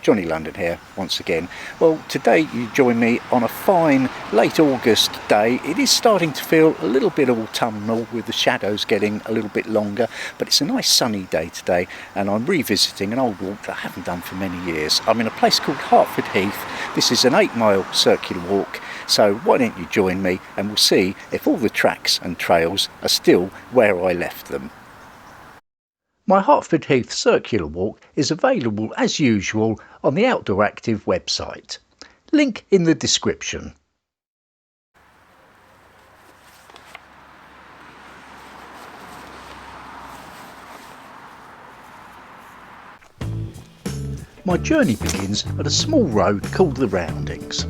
Johnny London here once again. Well, today you join me on a fine late August day. It is starting to feel a little bit autumnal with the shadows getting a little bit longer, but it's a nice sunny day today and I'm revisiting an old walk that I haven't done for many years. I'm in a place called Hertford Heath. This is an 8-mile circular walk, so why don't you join me and we'll see if all the tracks and trails are still where I left them. My Hertford Heath Circular walk is available as usual on the Outdoor Active website. Link in the description. My journey begins at a small road called the Roundings.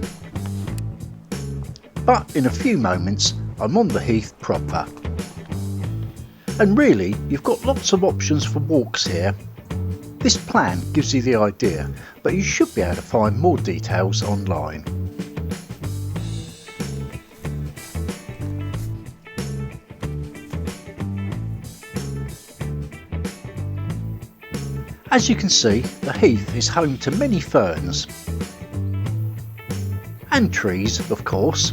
But in a few moments I'm on the heath proper. And really, you've got lots of options for walks here. This plan gives you the idea, but you should be able to find more details online. As you can see, the heath is home to many ferns. And trees, of course.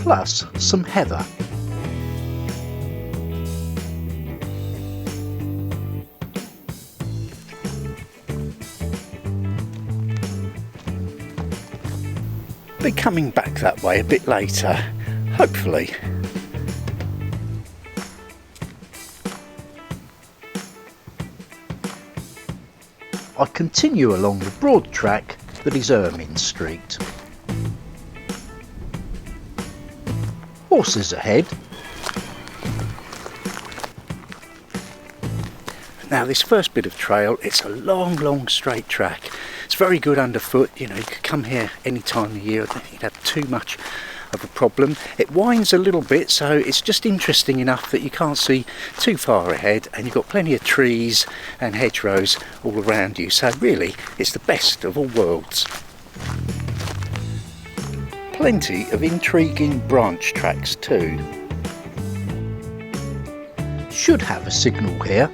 Plus some heather. Be coming back that way a bit later, hopefully. I continue along the broad track that is Ermine Street. Horses ahead. Now this first bit of trail, it's a long straight track. It's very good underfoot, you know, you could come here any time of year, I don't think you'd have too much of a problem. It winds a little bit, so it's just interesting enough that you can't see too far ahead and you've got plenty of trees and hedgerows all around you, so really it's the best of all worlds. Plenty of intriguing branch tracks too. Should have a signal here.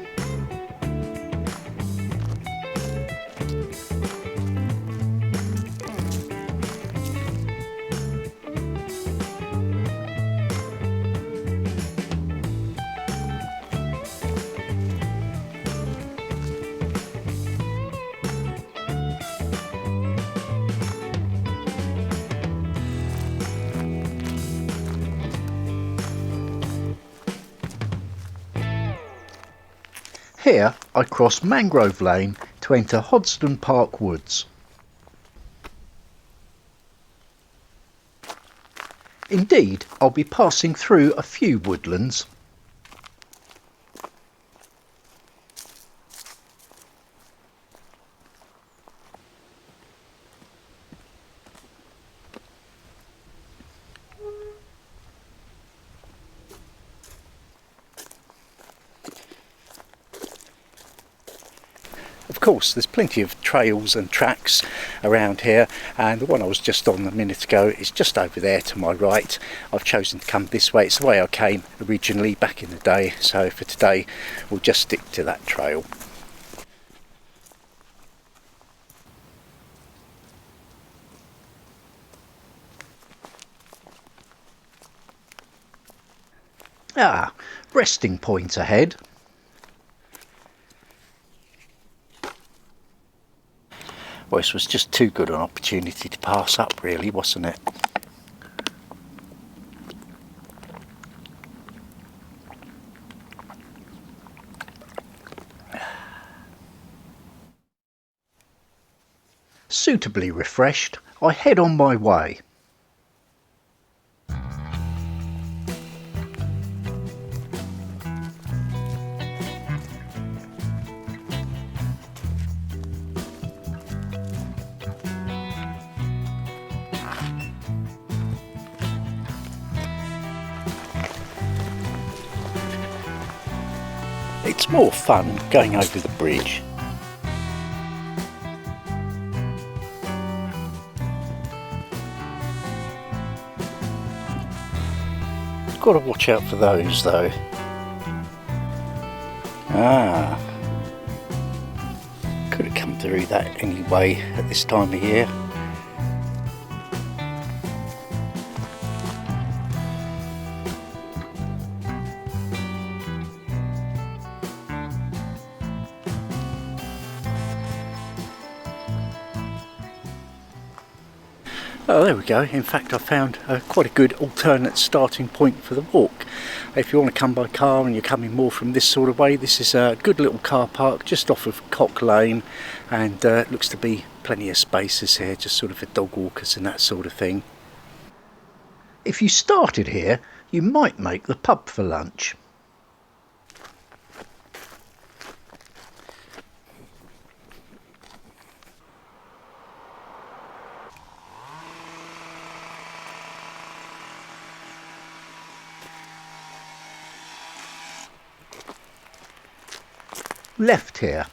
Here I cross Mangrove Lane to enter Hodston Park Woods. Indeed, I'll be passing through a few woodlands. Of course, there's plenty of trails and tracks around here, and the one I was just on a minute ago is just over there to my right. I've chosen to come this way. It's the way I came originally back in the day, so for today we'll just stick to that trail. Resting point ahead. Well, this was just too good an opportunity to pass up, really, wasn't it? Suitably refreshed, I head on my way. It's more fun going over the bridge. Got to watch out for those though. through that anyway at this time of year. Oh, there we go. In fact, I found quite a good alternate starting point for the walk. If you want to come by car and you're coming more from this sort of way, this is a good little car park just off of Cock Lane, and looks to be plenty of spaces here, just sort of for dog walkers and that sort of thing. If you started here, you might make the pub for lunch. Left here.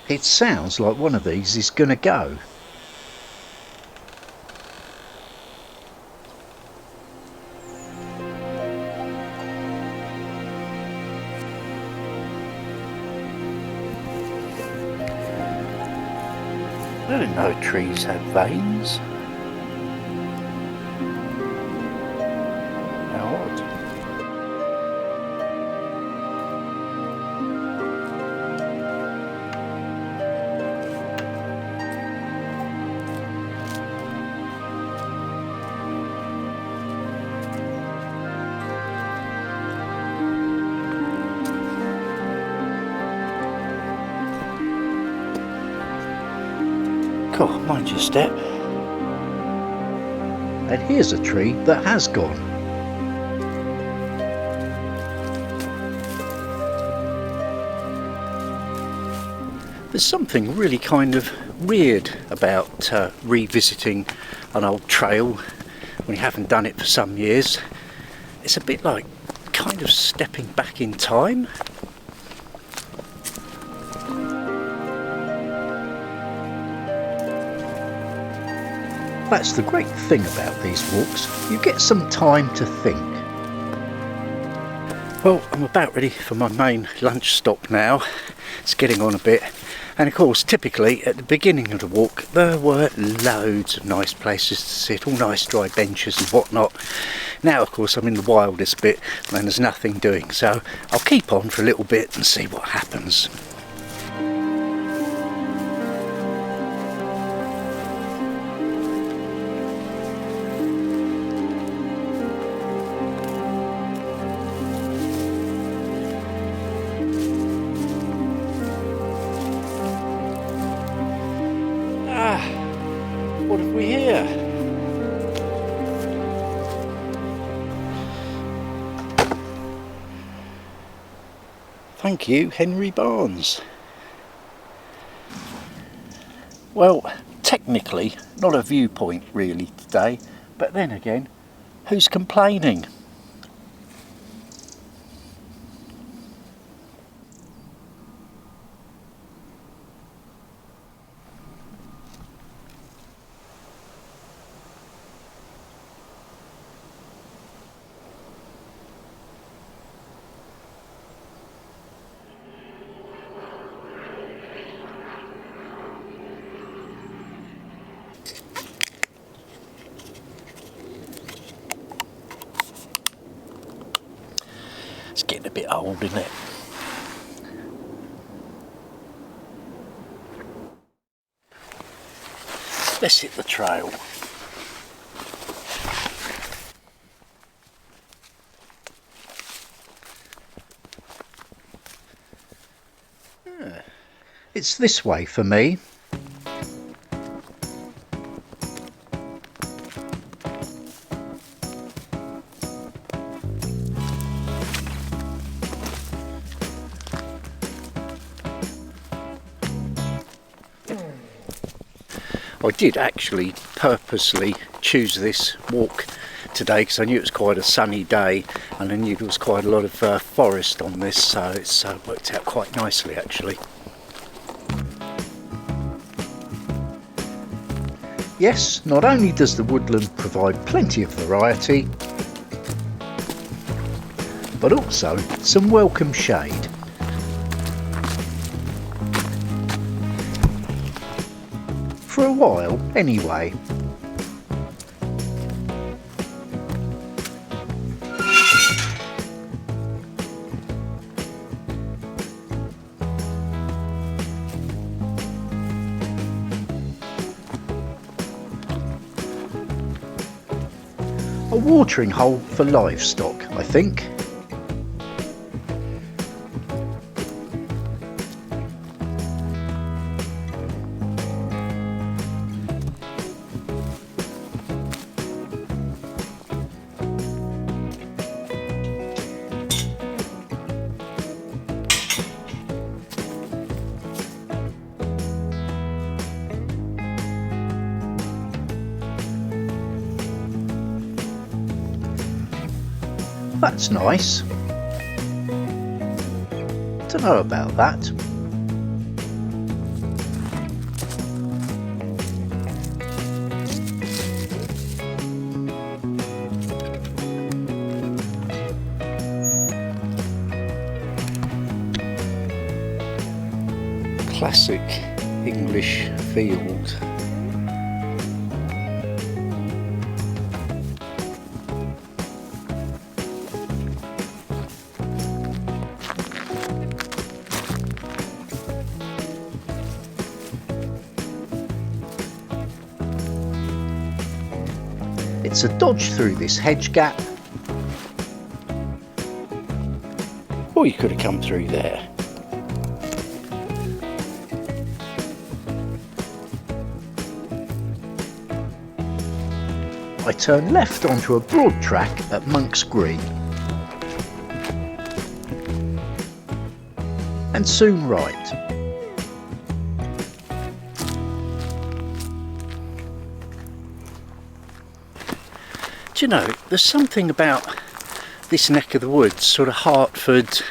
It sounds like one of these is going to go. I didn't know trees have veins. How odd. God, mind your step. And here's a tree that has gone. There's something really kind of weird about revisiting an old trail when you haven't done it for some years. It's a bit like kind of stepping back in time. That's the great thing about these walks, you get some time to think. Well, I'm about ready for my main lunch stop now. It's getting on a bit, and of course typically at the beginning of the walk there were loads of nice places to sit, all nice dry benches and whatnot. Now of course I'm in the wildest bit and there's nothing doing, so I'll keep on for a little bit and see what happens. What have we here? Thank you, Henry Barnes. Well, technically not a viewpoint really today, but then again, who's complaining? It's getting a bit old, isn't it? Let's hit the trail. It it's this way for me. I did actually purposely choose this walk today because I knew it was quite a sunny day and I knew there was quite a lot of forest on this, so it's worked out quite nicely actually. Yes, not only does the woodland provide plenty of variety, but also some welcome shade. For a while, anyway. A watering hole for livestock, I think. That's nice. Don't know about that. Classic English field. It's a dodge through this hedge gap, or you could have come through there. I turn left onto a broad track at Monk's Green, and soon right. Do you know, there's something about this neck of the woods, sort of Hertford,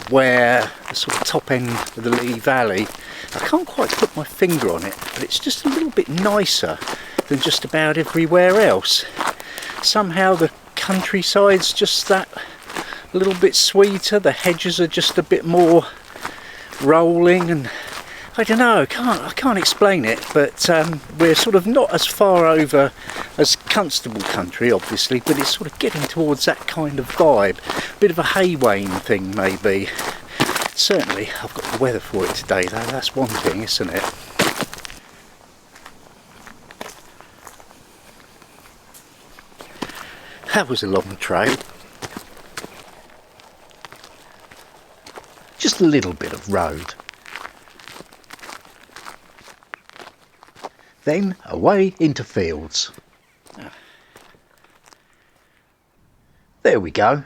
where the sort of top end of the Lee Valley, I can't quite put my finger on it, but it's just a little bit nicer than just about everywhere else. Somehow the countryside's just that little bit sweeter, the hedges are just a bit more rolling, and I don't know, I can't explain it, but we're sort of not as far over as Constable country obviously, but it's sort of getting towards that kind of vibe. A bit of a haywain thing maybe. Certainly I've got the weather for it today though, that's one thing, isn't it? That was a long trail. Just a little bit of road. Then away into fields. There we go.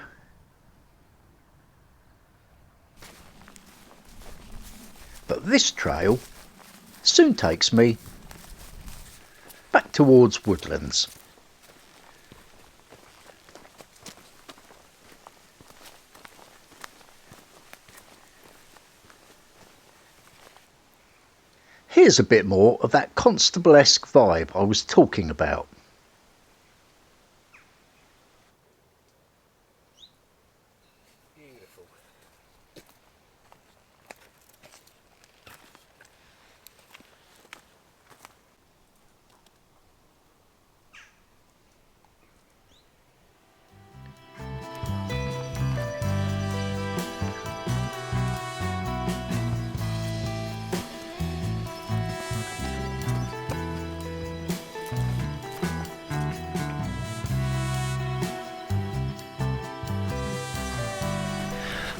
But this trail soon takes me back towards woodlands. Here's a bit more of that Constable-esque vibe I was talking about. Beautiful.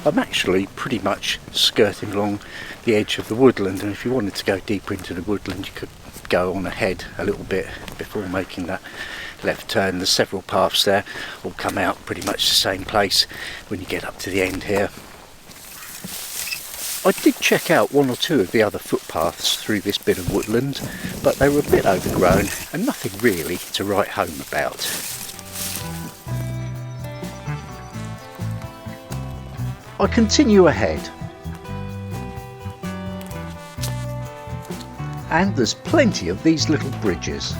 I'm actually pretty much skirting along the edge of the woodland, and if you wanted to go deeper into the woodland you could go on ahead a little bit before making that left turn. There's several paths there, all come out pretty much the same place when you get up to the end here. I did check out one or two of the other footpaths through this bit of woodland, but they were a bit overgrown and nothing really to write home about. I continue ahead, and there's plenty of these little bridges.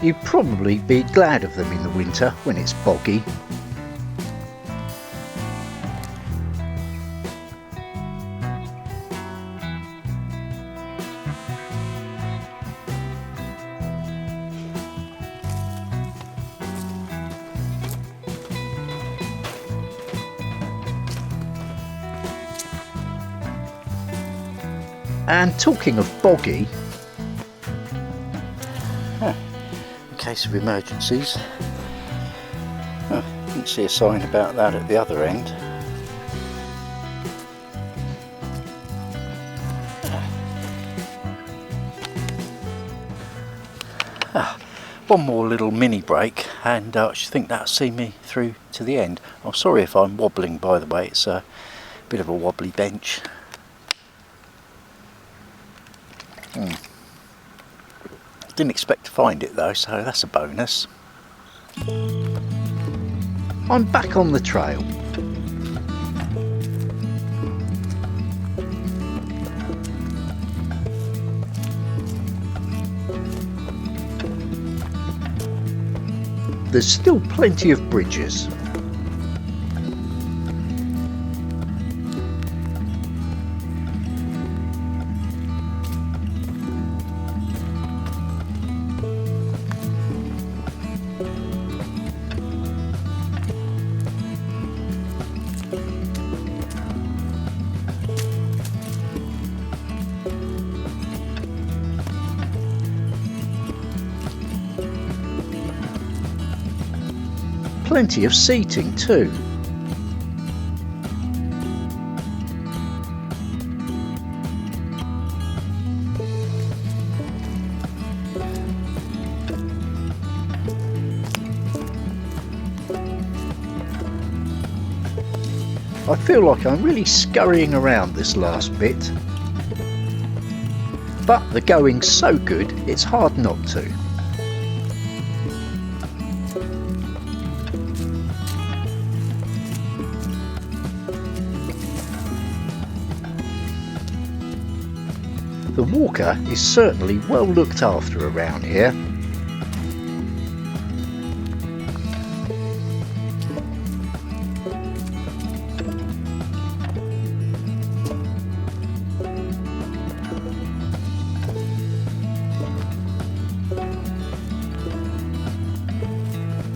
You'd probably be glad of them in the winter when it's boggy. And talking of boggy, in case of emergencies, didn't see a sign about that at the other end. One more little mini break and I should think that'll see me through to the end. I'm sorry if I'm wobbling, by the way, it's a bit of a wobbly bench. Didn't expect to find it though, so that's a bonus. I'm back on the trail. There's still plenty of bridges. Plenty of seating too. I feel like I'm really scurrying around this last bit, but the going's so good it's hard not to. The walker is certainly well looked after around here.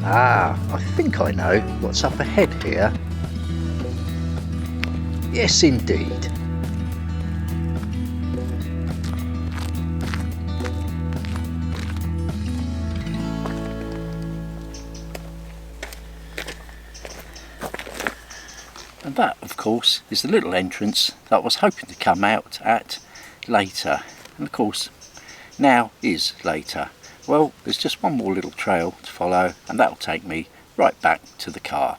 I think I know what's up ahead here. Yes, indeed. And that, of course, is the little entrance that I was hoping to come out at later. And of course, now is later. Well, there's just one more little trail to follow and that'll take me right back to the car.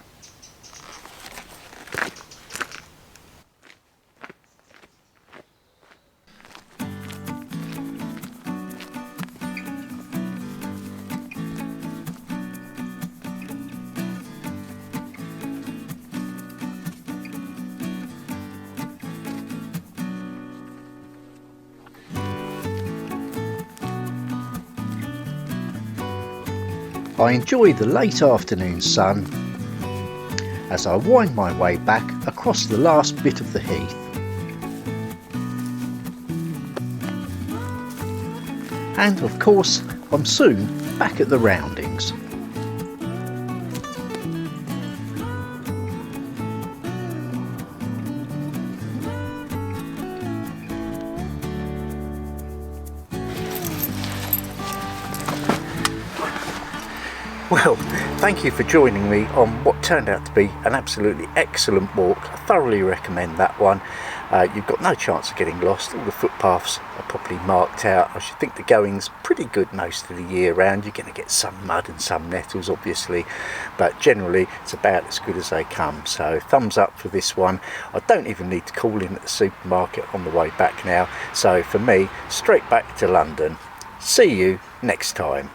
I enjoy the late afternoon sun as I wind my way back across the last bit of the heath. And of course, I'm soon back at the roundings. Well, thank you for joining me on what turned out to be an absolutely excellent walk. I thoroughly recommend that one. You've got no chance of getting lost. All the footpaths are properly marked out. I should think the going's pretty good most of the year round. You're going to get some mud and some nettles obviously, but generally it's about as good as they come. So thumbs up for this one. I don't even need to call in at the supermarket on the way back now. So for me, straight back to London. See you next time.